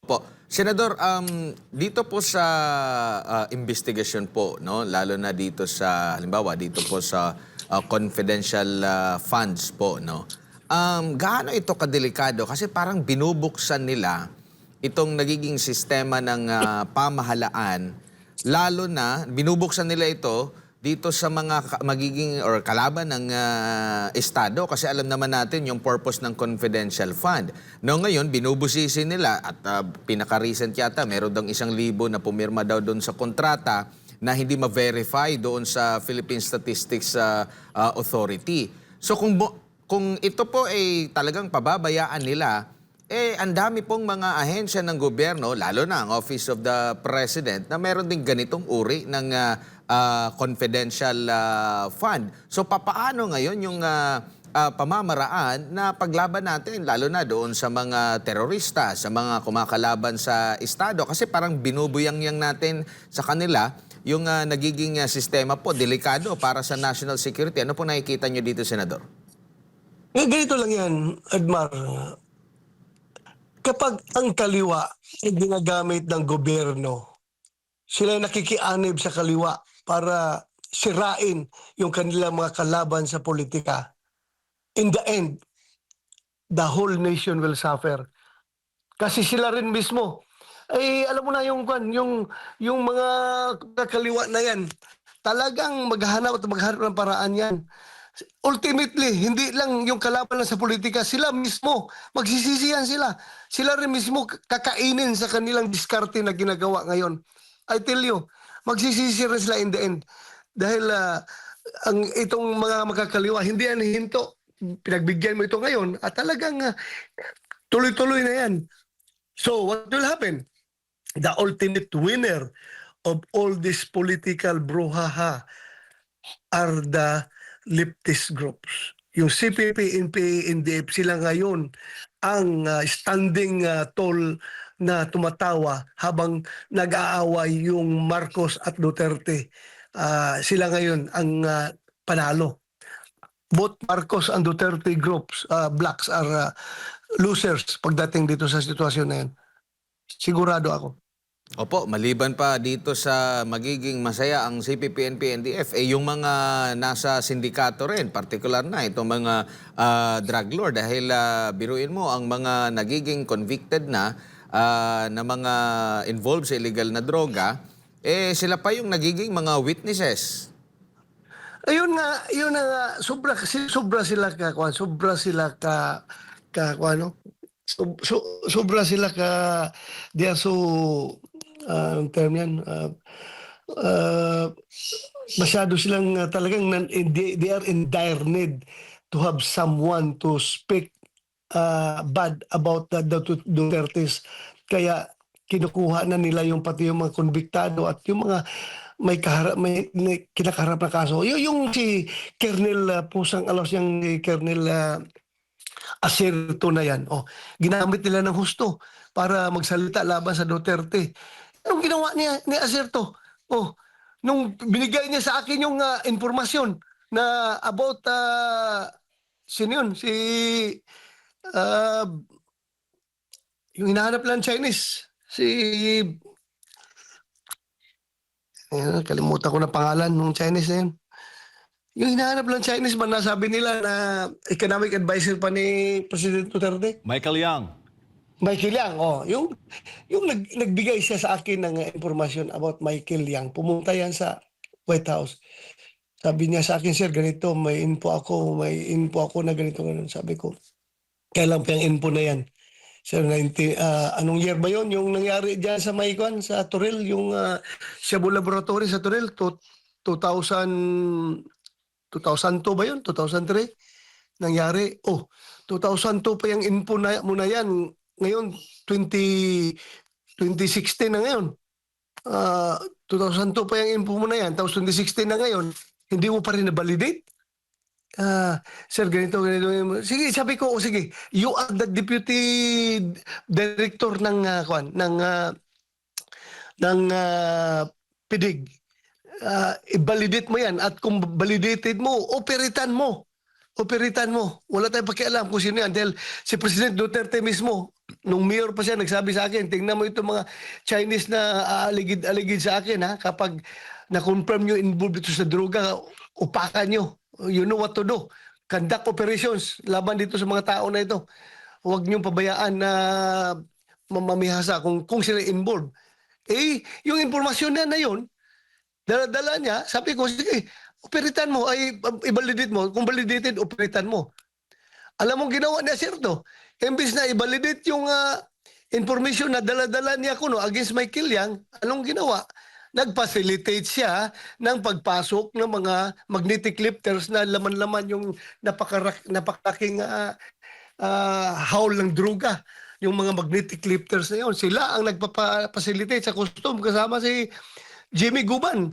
Po. Senador, dito po sa investigasyon po, no, lalo na dito sa, halimbawa, dito po sa confidential funds po, no, gaano ito kadelikado? Kasi parang binubuksan nila itong nagiging sistema ng pamahalaan, lalo na binubuksan nila ito dito sa mga magiging or kalaban ng Estado kasi alam naman natin yung purpose ng confidential fund. No, ngayon, binubusisi nila at pinaka-recent yata, meron daw 1,000 na pumirma daw doon sa kontrata na hindi ma-verify doon sa Philippine Statistics Authority. So kung ito po ay talagang pababayaan nila, ang dami pong mga ahensya ng gobyerno, lalo na ang Office of the President, na meron din ganitong uri ng confidential fund. So papaano ngayon yung pamamaraan na paglaban natin, lalo na doon sa mga terorista, sa mga kumakalaban sa Estado? Kasi parang binubuyang-yang natin sa kanila yung nagiging sistema po, delikado para sa national security. Ano po nakikita nyo dito, Senador? Ganito lang yan, Admar. Kapag ang kaliwa ay ginagamit ng gobyerno, sila ay nakikianib sa kaliwa para sirain yung kanilang mga kalaban sa politika. In the end, the whole nation will suffer. Kasi sila rin mismo, ay alam mo na yung mga kakaliwa na yan, talagang maghanap ng paraan yan. Ultimately, hindi lang yung kalaban lang sa politika, sila mismo, magsisisihan sila. Sila rin mismo kakainin sa kanilang diskarte na ginagawa ngayon. I tell you, magsisisi rin sila in the end. Dahil itong mga magkakaliwa, hindi yan hinto. Pinagbigyan mo ito ngayon at talagang tuloy-tuloy na yan. So, what will happen? The ultimate winner of all this political brouhaha are the leftist groups. Yung CPP, NPA, NDF, sila ngayon ang standing tall na tumatawa habang nag-aaway yung Marcos at Duterte. Sila ngayon ang panalo. Both Marcos and Duterte groups, blacks are losers pagdating dito sa sitwasyon na yan. Sigurado ako. Opo, maliban pa dito sa magiging masaya ang CPP, NP, NDF, yung mga nasa sindikato rin, partikular na itong mga drug lord. Dahil biruin mo, ang mga nagiging convicted na mga involved sa illegal na droga, sila pa yung nagiging mga witnesses. Ayun nga, yun na nga, sobra sila ka, ano? Sobra sila ka, they are so, ang term yan, masyado silang talagang, they are in dire need to have someone to speak bad about the Dutertes. Kaya kinukuha na nila yung pati yung mga konbiktado at yung mga may kinakaharap na kaso. Yung si Colonel Pusang Alos, yung Colonel Acerto na yan. Ginamit nila ng husto para magsalita laban sa Duterte. Anong ginawa niya ni Acerto? Nung binigay niya sa akin yung informasyon na about sino yun? Uh, yung hinahanap lang Chinese. Kalimutan ko na pangalan ng Chinese na yun. Yung hinahanap lang Chinese ba, nasabi nila na economic advisor pa ni President Duterte? Michael Yang. Michael Yang, yung nagbigay siya sa akin ng informasyon about Michael Yang. Pumunta yan sa White House. Sabi niya sa akin, sir, ganito, may info ako na ganito. Sabi ko, kailan pa yung info na yan? Sir, anong year ba yun? Yung nangyari dyan sa Maicon, sa Toril, yung Shabu Laboratory sa Toril, 2002 ba yun? 2003? Nangyari. 2002 pa yung info na muna yan. Ngayon, 2016 na ngayon. 2002 pa yung info mo na yan. Tapos 2016 na ngayon, hindi mo pa rin na-validate? Sir, ganito. Sige, sabi ko, sige, you are the deputy director ng PIDIG. I-validate mo yan at kung validated mo, operitan mo. operitan mo. Wala tayong pakialam kung sino yan. Dahil si President Duterte mismo, nung mayor pa siya, nagsabi sa akin, tingnan mo itong mga Chinese na aaligid-aligid sa akin, ha? Kapag na-confirm nyo involved ito sa droga, upakan nyo. You know what to do. Conduct operations laban dito sa mga tao na ito. Huwag nyo pabayaan na mamamihasa kung sila involved. Eh, yung impormasyon na yun, dala-dala niya, sabi ko, sige, operitan mo, ay i-validate mo. Kung validated, operitan mo. Alam mo ginawa niya, sir, to? Imbis na i-validate yung information na dala-dala niya kuno against Michael Yang, anong ginawa? Nag-facilitate siya ng pagpasok ng mga magnetic lifters na laman-laman yung napakalaking haul ng droga. Yung mga magnetic lifters na yun. Sila ang nagpapacilitate sa custom kasama si Jimmy Guban,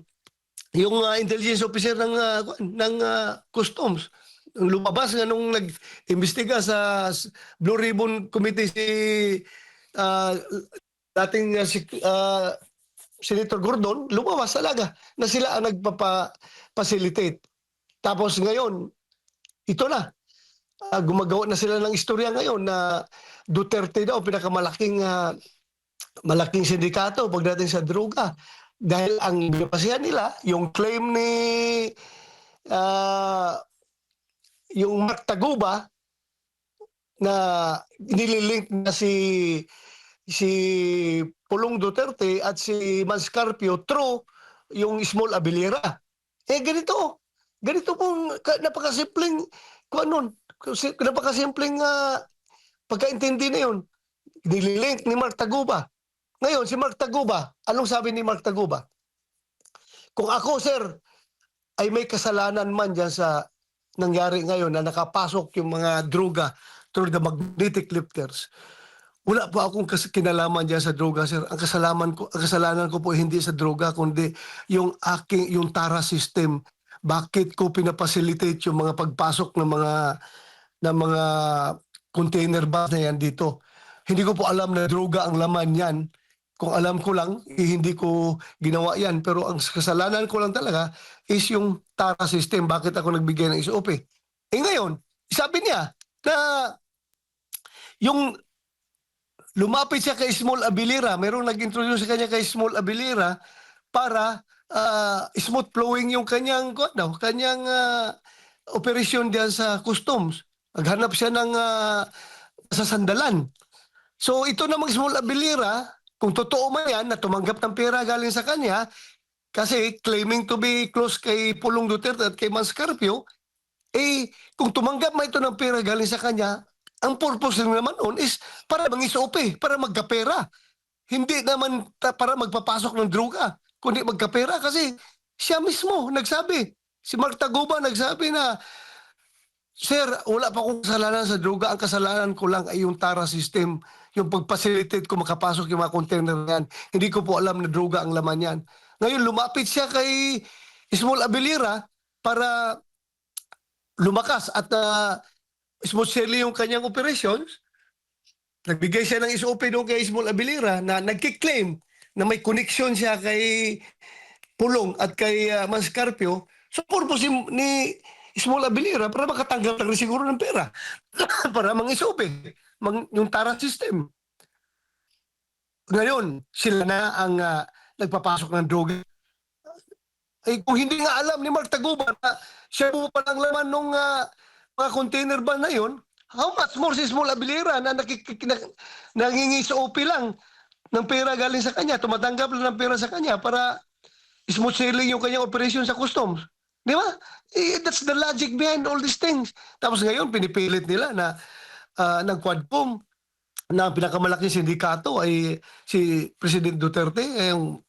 yung intelligence officer ng customs. Lumabas nga nung nag-imbestiga sa Blue Ribbon Committee si dating Senator Gordon, lumabas talaga na sila ang nagpapa-facilitate. Tapos ngayon, ito na, gumagawa na sila ng istorya ngayon na Duterte daw pinakamalaking malaking sindikato pagdating sa droga. Dahil ang binapasihan nila, yung claim ni yung Mark Taguba na nililink na si Pulong Duterte at si Manscarpio through yung Small Abilira. Ganito pong napakasimpleng napakasimpleng pagkaintindi na yun. Nililink ni Mark Taguba. Ngayon, si Mark Taguba, anong sabi ni Mark Taguba? Kung ako, sir, ay may kasalanan man dyan sa nangyari ngayon na nakapasok yung mga droga through the magnetic lifters, wala po akong kinalaman dyan sa droga, sir. Ang kasalanan ko po hindi sa droga, kundi yung TARA system. Bakit ko pinapacilitate yung mga pagpasok ng mga container bus na yan dito? Hindi ko po alam na droga ang laman yan. Kung alam ko lang, hindi ko ginawa yan. Pero ang kasalanan ko lang talaga is yung TARA system. Bakit ako nagbigay ng SOP? Ngayon, sabi niya na yung lumapit siya kay Small Abilira, merong nag-introduce sa kanya kay Small Abilira para smooth flowing yung kanyang operasyon diyan sa customs. Naghanap siya ng sasandalan. So ito namang Small Abilira, kung totoo man yan na tumanggap ng pera galing sa kanya, kasi claiming to be close kay Pulong Duterte at kay Manscarpio, kung tumanggap man ito ng pera galing sa kanya, ang purpose naman noon is para mang-SOP, para magkapera. Hindi naman para magpapasok ng droga, kundi magkapera kasi siya mismo nagsabi. Si Mark Taguba nagsabi na, sir, wala pa akong kasalanan sa droga. Ang kasalanan ko lang ay yung TARA system. Yung pag-facilitate ko makapasok yung mga container yan. Hindi ko po alam na droga ang laman yan. Ngayon, lumapit siya kay Small Abilira para lumakas at smooth sailing yung kanyang operations. Nagbigay siya ng SOP doon kay Small Abilira na nagkiklaim na may connection siya kay Pulong at kay Manscarpio. So, purpose ni Small Abilira para makatanggap ng siguro ng pera para mang-SOP yung TARA system. Ngayon, sila na ang nagpapasok ng droga. Kung hindi nga alam ni Mark Taguba na siya po palang laman ng mga container ban na yun, how much more si Small Abilira na nangingi-SOP lang ng pera galing sa kanya, tumatanggap lang ng pera sa kanya para smooth sailing yung kanyang operation sa customs. Di ba? That's the logic behind all these things. Tapos ngayon, pinipilit nila na ng Quadcom na pinakamalaking sindikato ay si President Duterte, yung